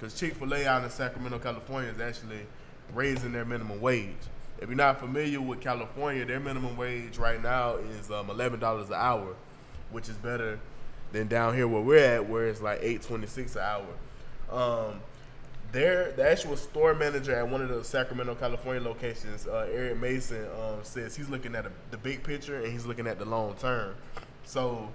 because Chick-Fil-A out in Sacramento, California is actually raising their minimum wage. If you're not familiar with California, their minimum wage right now is $11 an hour, which is better than down here where we're at, where it's like $8.26 an hour. The actual store manager at one of the Sacramento, California locations, Eric Mason, says he's looking at the big picture and he's looking at the long term. So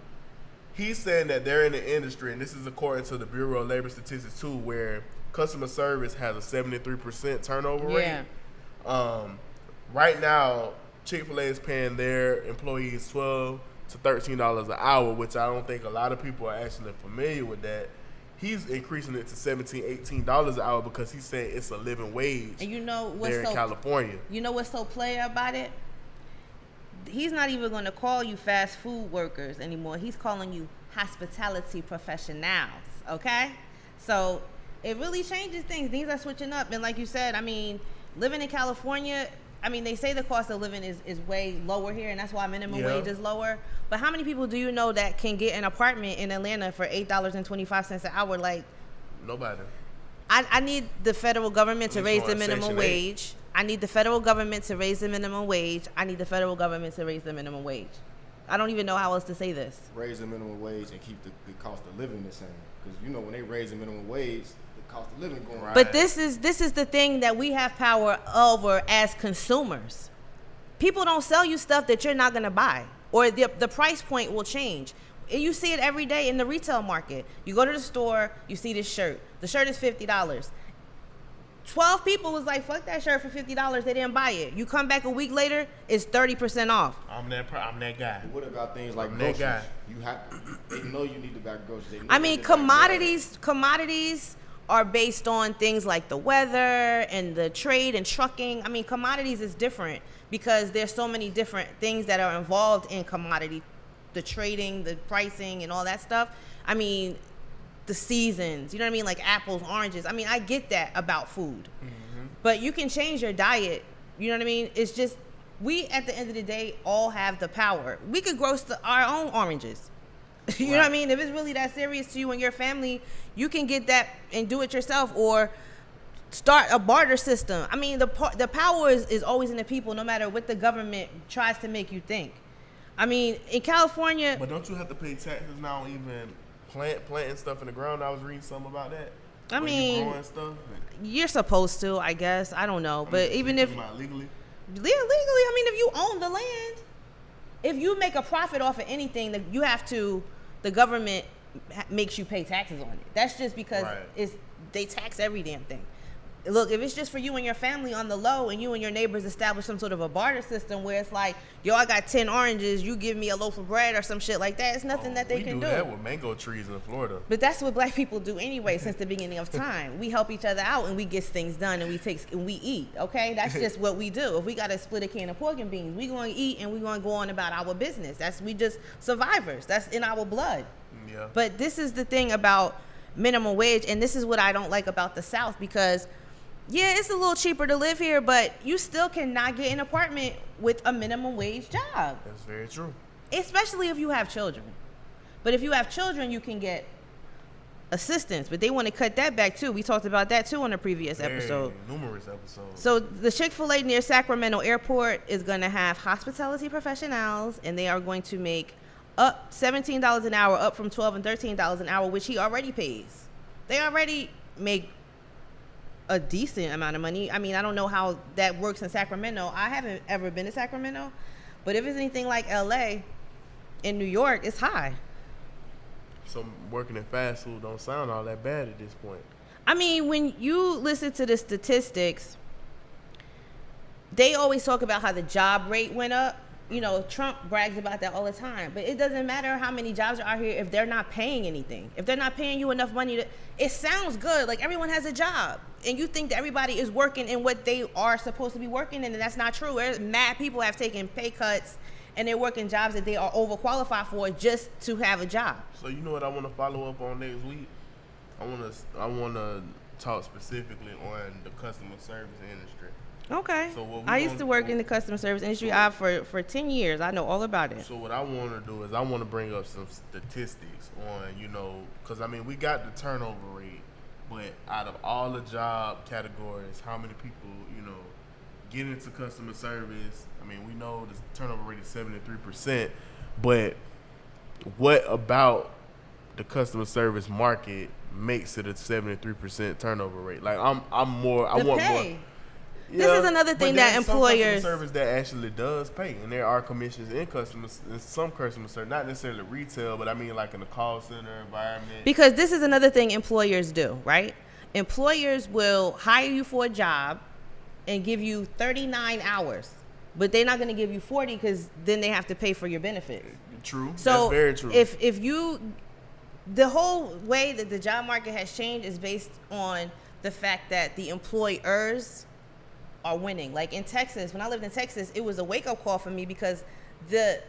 he's saying that they're in the industry, and this is according to the Bureau of Labor Statistics too, where customer service has a 73% turnover rate. Right now, Chick-fil-A is paying their employees $12 to $13 an hour, which I don't think a lot of people are actually familiar with that. He's increasing it to $17, $18 an hour because he's saying it's a living wage. And you know what's there in California. You know what's so player about it? He's not even going to call you fast food workers anymore. He's calling you hospitality professionals, okay? So it really changes things. Things are switching up. And like you said, I mean, living in California, I mean, they say the cost of living is way lower here, and that's why minimum wage is lower. But how many people do you know that can get an apartment in Atlanta for $8.25 an hour? Like, nobody. I need the federal government to raise the minimum wage. I need the federal government to raise the minimum wage. I need the federal government to raise the minimum wage. I don't even know how else to say this. Raise the minimum wage and keep the cost of living the same. Because, you know, when they raise the minimum wage, the cost of living going right. But this is the thing that we have power over as consumers. People don't sell you stuff that you're not going to buy, or the price point will change. And you see it every day in the retail market. You go to the store, you see this shirt. The shirt is $50. 12 people was like, fuck that shirt for $50. They didn't buy it. You come back a week later, it's 30% off. I'm that guy. But what about things like groceries? They know you need to buy groceries. I mean, commodities are based on things like the weather and the trade and trucking. I mean, commodities is different because there's so many different things that are involved in commodity, the trading, the pricing, and all that stuff. I mean, the seasons, you know what I mean? Like apples, oranges. I mean, I get that about food. Mm-hmm. But you can change your diet. You know what I mean? It's just, we, at the end of the day, all have the power. We could grow our own oranges. You know what I mean? If it's really that serious to you and your family, you can get that and do it yourself, or start a barter system. I mean, the power is always in the people, no matter what the government tries to make you think. I mean, in California... But don't you have to pay taxes now even... planting stuff in the ground? I was reading something about that. I mean, you're supposed to, I guess. I don't know. But even if... Legally? Legally, I mean, if you own the land, if you make a profit off of anything, you have to... The government makes you pay taxes on it. That's just because they tax every damn thing. Look, if it's just for you and your family on the low, and you and your neighbors establish some sort of a barter system where it's like, yo, I got 10 oranges, you give me a loaf of bread or some shit like that, it's nothing that they can do. We do that with mango trees in Florida. But that's what black people do anyway since the beginning of time. We help each other out and we get things done and we eat, okay? That's just what we do. If we got to split a can of pork and beans, we going to eat and we going to go on about our business. We just survivors. That's in our blood. Yeah. But this is the thing about minimum wage, and this is what I don't like about the South, because yeah, it's a little cheaper to live here, but you still cannot get an apartment with a minimum wage job. That's very true. Especially if you have children. But if you have children, you can get assistance, but they want to cut that back too. We talked about that too on a previous episode. Numerous episodes. So the Chick-fil-A near Sacramento Airport is going to have hospitality professionals, and they are going to make up $17 an hour, up from $12 and $13 an hour, which he already pays. They already make a decent amount of money. I mean, I don't know how that works in Sacramento. I haven't ever been to Sacramento, but if it's anything like LA, in New York, it's high. So working in fast food don't sound all that bad at this point. I mean, when you listen to the statistics, they always talk about how the job rate went up. You know, Trump brags about that all the time, but it doesn't matter how many jobs are out here if they're not paying anything. If they're not paying you enough money it sounds good, like everyone has a job, and you think that everybody is working in what they are supposed to be working in, and that's not true. There's mad people have taken pay cuts, and they're working jobs that they are overqualified for just to have a job. So you know what I want to follow up on next week? I want to talk specifically on the customer service industry. Okay. So I used to work in the customer service industry for 10 years. I know all about it. So what I want to do is I want to bring up some statistics on, you know, because, I mean, we got the turnover rate But out of all the job categories, how many people, get into customer service? I mean, we know the turnover rate is 73%, but what about the customer service market makes it a 73% turnover rate? Like, I want more. This is another thing that employers. Some customer service that actually does pay, and there are commissions in some customer service, not necessarily retail, but I mean like in the call center environment. Because this is another thing employers do, right? Employers will hire you for a job and give you 39 hours, but they're not going to give you 40 because then they have to pay for your benefits. True. So that's very true. If the whole way that the job market has changed is based on the fact that the employers are winning. Like in Texas, when I lived in Texas, it was a wake-up call for me because the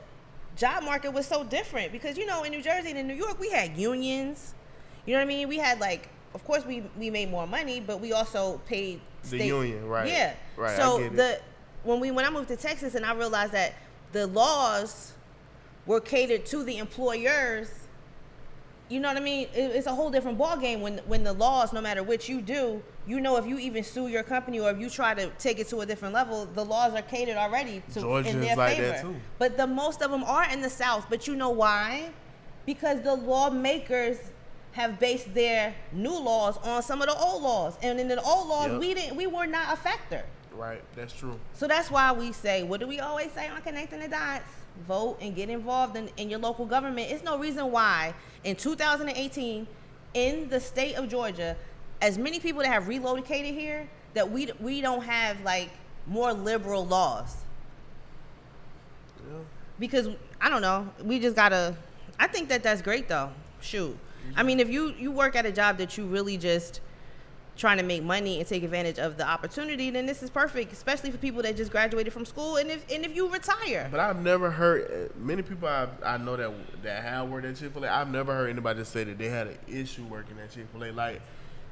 job market was so different. Because, in New Jersey and in New York, we had unions. You know what I mean? We had, like, of course, we made more money, but we also paid state. The union, right. Yeah. Right, So I get it. when I moved to Texas and I realized that the laws were catered to the employers, you know what I mean? It's a whole different ballgame when the laws, no matter which you do, if you even sue your company or if you try to take it to a different level, the laws are catered already in their like favor. that too. But the most of them are in the South. But you know why? Because the lawmakers have based their new laws on some of the old laws, and in the old laws, we were not a factor. Right, that's true. So that's why we say, what do we always say on Connecting the Dots? Vote and get involved in your local government. It's no reason why in 2018 in the state of Georgia, as many people that have relocated here, that we don't have like more liberal laws. Yeah. Because I don't know, we just gotta. I think that's great though. Shoot, I mean, if you work at a job that you really just trying to make money and take advantage of the opportunity, then this is perfect, especially for people that just graduated from school and if you retire. But I've never heard many people I know that have worked at Chick-Fil-A. I've never heard anybody say that they had an issue working at Chick-Fil-A. Like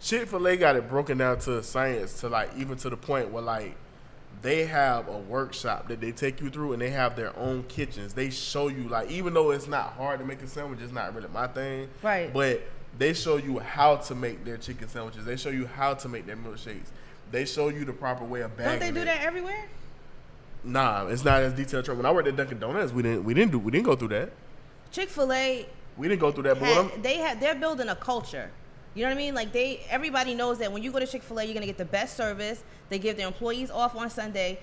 Chick-Fil-A got it broken down to a science, to like even to the point where like they have a workshop that they take you through and they have their own kitchens. They show you, like, even though it's not hard to make a sandwich, it's not really my thing. Right. But they show you how to make their chicken sandwiches. They show you how to make their milkshakes. They show you the proper way of bagging. Don't they do that everywhere? Nah, it's not as detailed. When I worked at Dunkin' Donuts, we didn't go through that. Chick-fil-A, we didn't go through that. They're building a culture. You know what I mean? Like everybody knows that when you go to Chick-fil-A, you're gonna get the best service. They give their employees off on Sunday.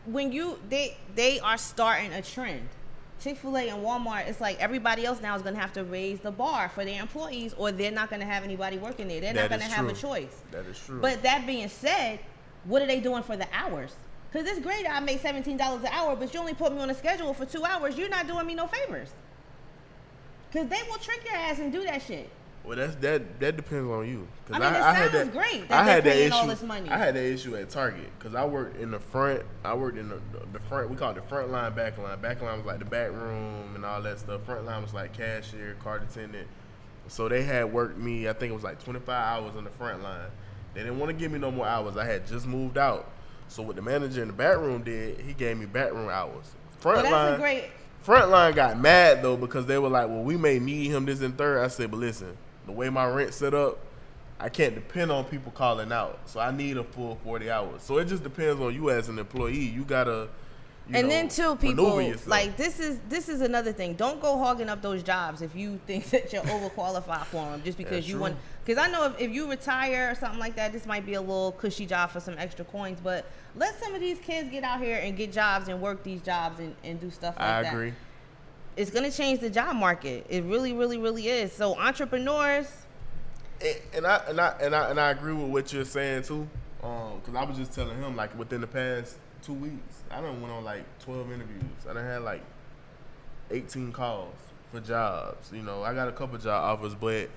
They are starting a trend. Chick-fil-A and Walmart, it's like everybody else now is going to have to raise the bar for their employees or they're not going to have anybody working there. They're not going to have a choice. That is true. But that being said, what are they doing for the hours? Because it's great I make $17 an hour, but you only put me on a schedule for 2 hours. You're not doing me no favors. Because they will trick your ass and do that shit. Well, that depends on you. I mean, it sounds great that they're paying all this money. I had that issue at Target because I worked in the front. I worked in the front. We call it the front line, back line. Back line was like the back room and all that stuff. Front line was like cashier, card attendant. So they had worked me, I think it was like 25 hours on the front line. They didn't want to give me no more hours. I had just moved out. So what the manager in the back room did, he gave me back room hours. Front line got mad though because they were like, well, we may need him this and third. I said, but listen, the way my rent set up, I can't depend on people calling out. So I need a full 40 hours. So it just depends on you as an employee. You gotta then too, people like this is another thing. Don't go hogging up those jobs if you think that you're overqualified for them just because you want. Because I know if you retire or something like that, this might be a little cushy job for some extra coins. But let some of these kids get out here and get jobs and work these jobs and do stuff like that. I agree. It's gonna change the job market. It really, really, really is. So entrepreneurs. And I agree with what you're saying too. Because I was just telling him like within the past 2 weeks, I done went on like 12 interviews. I done had like 18 calls for jobs. You know, I got a couple job offers, but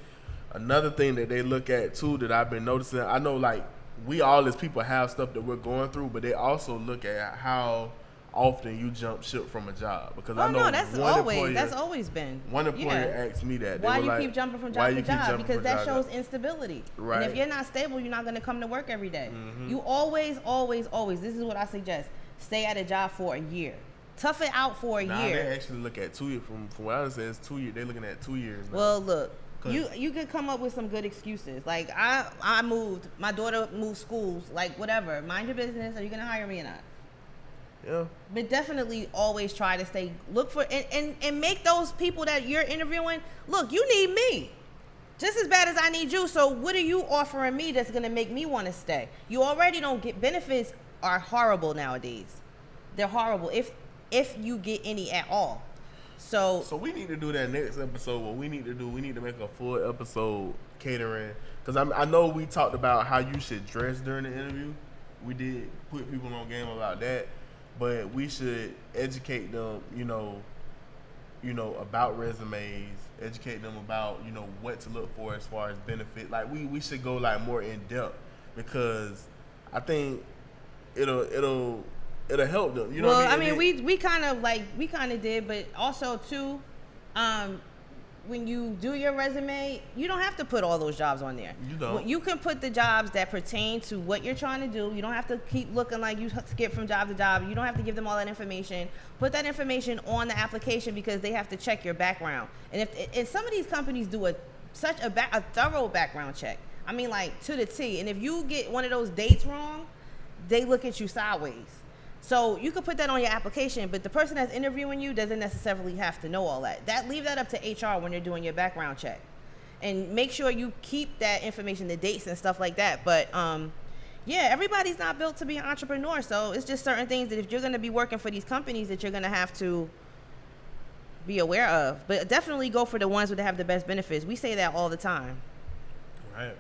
another thing that they look at too that I've been noticing, I know like we all as people have stuff that we're going through, but they also look at how often you jump ship from a job. Because I know that's always been. One employer asked me that. Why you keep jumping from job to job? Because that shows instability. Right. And if you're not stable, you're not going to come to work every day. Mm-hmm. You always, this is what I suggest, stay at a job for a year. Tough it out for a year. They actually look at 2 years. From what I understand, it's 2 years. They're looking at 2 years now. Well, look, You could come up with some good excuses. Like I moved, my daughter moved schools, like whatever. Mind your business. Are you gonna hire me or not? Yeah. But definitely always try to look for and make those people that you're interviewing, look, you need me just as bad as I need you. So what are you offering me that's gonna make me want to stay? You already don't get benefits are horrible nowadays. They're horrible if you get any at all. So we need to do that next episode. What we need to make a full episode catering. Because I know we talked about how you should dress during the interview. We did put people on game about that. But we should educate them, about resumes, educate them about, what to look for as far as benefit. Like we should go like more in depth because I think it'll help them. You know what I mean? We kind of did, but also too, when you do your resume, you don't have to put all those jobs on there. You don't. You can put the jobs that pertain to what you're trying to do. You don't have to keep looking like you skip from job to job. You don't have to give them all that information. Put that information on the application because they have to check your background. And if some of these companies do a thorough background check, I mean like to the T. And if you get one of those dates wrong, they look at you sideways. So you could put that on your application, but the person that's interviewing you doesn't necessarily have to know all that. Leave that up to HR when you're doing your background check. And make sure you keep that information, the dates and stuff like that. But everybody's not built to be an entrepreneur. So it's just certain things that if you're going to be working for these companies that you're going to have to be aware of. But definitely go for the ones that have the best benefits. We say that all the time. Right.